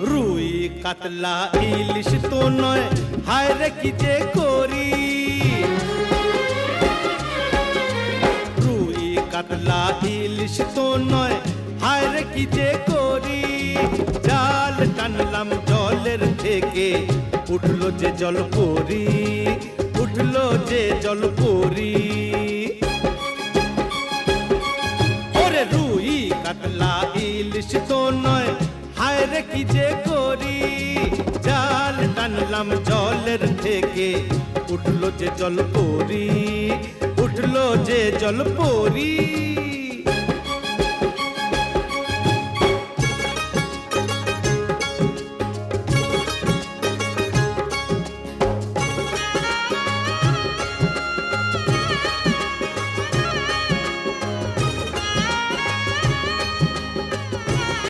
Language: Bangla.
রুই কাতলা ইলিশ তো নয়, হায় রে কি যে করি। রুই কাতলা ইলিশ তো নয়, হায় রে কি যে করি। জাল টানলাম জলের থেকে, উঠলো যে জল পরি, উঠলো যে জল পরি। ওরে রুই কাতলা ইলিশ তো নয়, হায় রে কি যে করি। জাল টানলাম জলের থেকে, উঠলো যে জল পরি, উঠলো যে জল পরি।